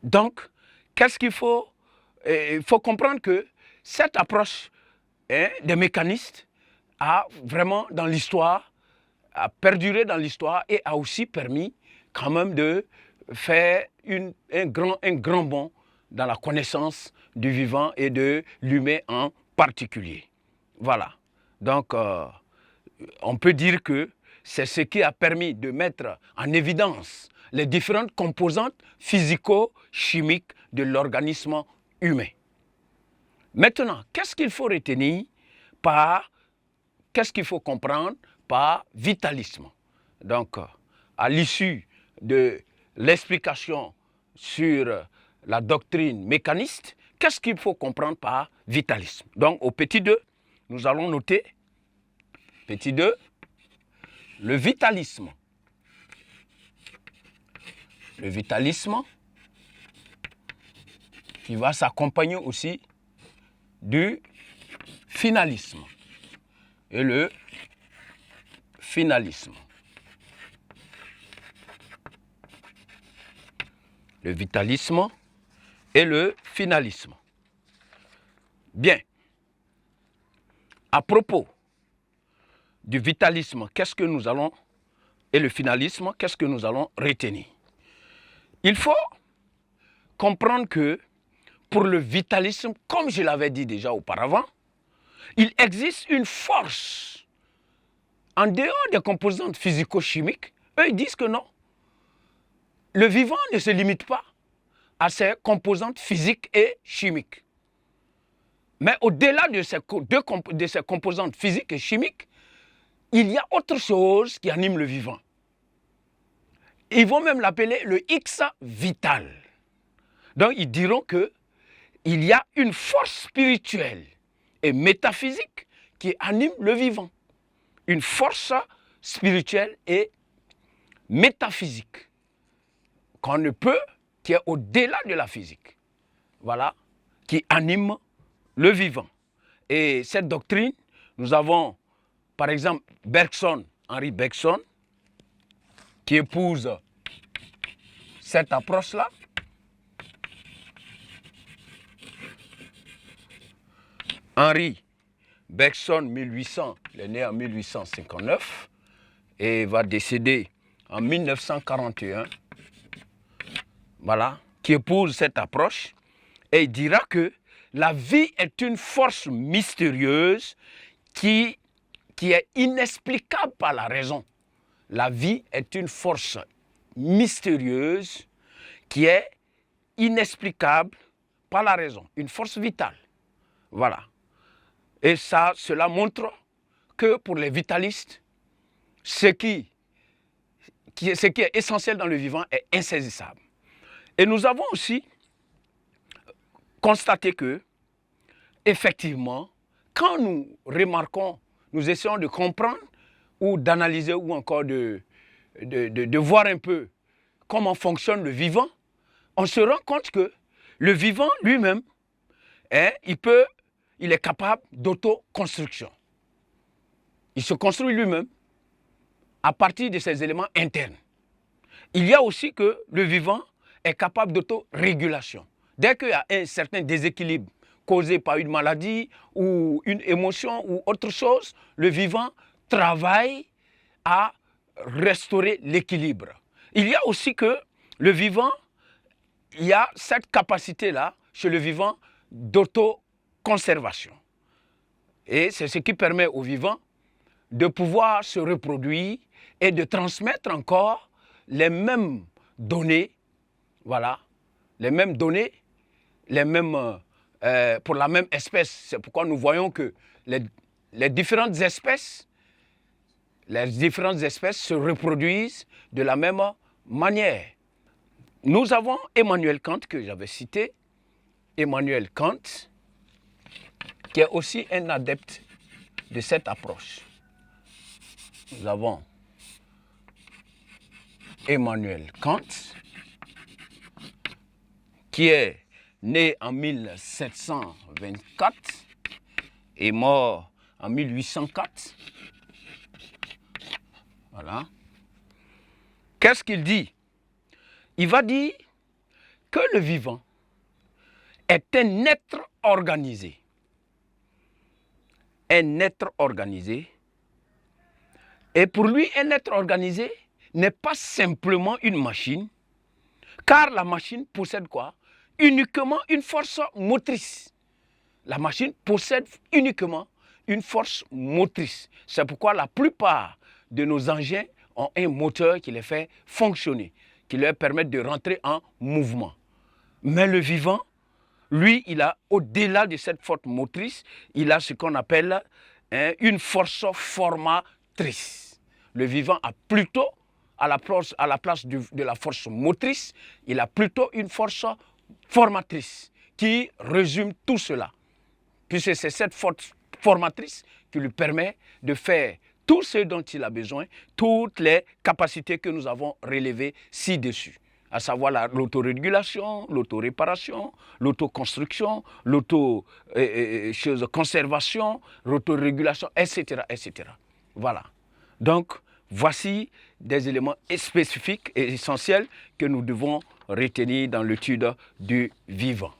Donc, qu'est-ce qu'il faut? Il faut comprendre que cette approche des mécanistes a vraiment dans l'histoire, a perduré dans l'histoire et a aussi permis quand même de faire un grand bond dans la connaissance du vivant et de l'humain en particulier. Voilà. Donc, on peut dire que c'est ce qui a permis de mettre en évidence les différentes composantes physico-chimiques de l'organisme humain. Maintenant, qu'est-ce qu'il faut retenir par, qu'est-ce qu'il faut comprendre par vitalisme? Donc, à l'issue de l'explication sur la doctrine mécaniste, qu'est-ce qu'il faut comprendre par vitalisme? Donc, au petit 2, nous allons noter, petit 2, le vitalisme. Le vitalisme qui va s'accompagner aussi du finalisme. Et le finalisme. Le vitalisme et le finalisme. Bien. À propos du vitalisme, qu'est-ce que nous allons, et le finalisme, qu'est-ce que nous allons retenir? Il faut comprendre que pour le vitalisme, comme je l'avais dit déjà auparavant, il existe une force en dehors des composantes physico-chimiques. Eux, ils disent que non. Le vivant ne se limite pas à ses composantes physiques et chimiques. Mais au-delà de ces composantes physiques et chimiques, il y a autre chose qui anime le vivant. Ils vont même l'appeler le X vital. Donc ils diront qu'il y a une force spirituelle et métaphysique qui anime le vivant. Une force spirituelle et métaphysique qu'on ne peut, qui est au-delà de la physique. Voilà, qui anime le vivant. Et cette doctrine, nous avons par exemple Bergson, Henri Bergson, qui épouse cette approche-là. Henri Bergson, 1800, il est né en 1859 et va décéder en 1941. Voilà, qui épouse cette approche et il dira que la vie est une force mystérieuse qui est inexplicable par la raison. La vie est une force mystérieuse qui est inexplicable par la raison, une force vitale. Voilà. Et ça, cela montre que pour les vitalistes, ce qui est essentiel dans le vivant est insaisissable. Et nous avons aussi constaté que, effectivement, quand nous remarquons, nous essayons de comprendre ou d'analyser ou encore de voir un peu comment fonctionne le vivant, on se rend compte que le vivant lui-même, il est capable d'autoconstruction. Il se construit lui-même à partir de ses éléments internes. Il y a aussi que le vivant est capable d'autorégulation. Dès qu'il y a un certain déséquilibre causé par une maladie ou une émotion ou autre chose, le vivant travaille à restaurer l'équilibre. Il y a aussi que le vivant, il y a cette capacité-là chez le vivant d'autoconservation. Et c'est ce qui permet au vivant de pouvoir se reproduire et de transmettre encore les mêmes données, voilà, les mêmes données, pour la même espèce. C'est pourquoi nous voyons que les différentes espèces se reproduisent de la même manière. Nous avons Emmanuel Kant, que j'avais cité, Emmanuel Kant, qui est aussi un adepte de cette approche. Nous avons Emmanuel Kant, qui est né en 1724 et mort en 1804. Voilà. Qu'est-ce qu'il dit? Il va dire que le vivant est un être organisé. Un être organisé. Et pour lui, un être organisé n'est pas simplement une machine, car la machine possède quoi? Uniquement une force motrice. La machine possède uniquement une force motrice. C'est pourquoi la plupart de nos engins ont un moteur qui les fait fonctionner, qui leur permet de rentrer en mouvement. Mais le vivant, lui, il a, au-delà de cette force motrice, il a ce qu'on appelle une force formatrice. Le vivant a plutôt, à la place de la force motrice, il a plutôt une force formatrice qui résume tout cela. Puisque c'est cette force formatrice qui lui permet de faire tout ce dont il a besoin, toutes les capacités que nous avons relevées ci-dessus, à savoir l'autorégulation, l'autoréparation, l'autoconstruction, l'auto-conservation, l'autorégulation, etc., etc. Voilà. Donc, voici des éléments spécifiques et essentiels que nous devons retenir dans l'étude du vivant.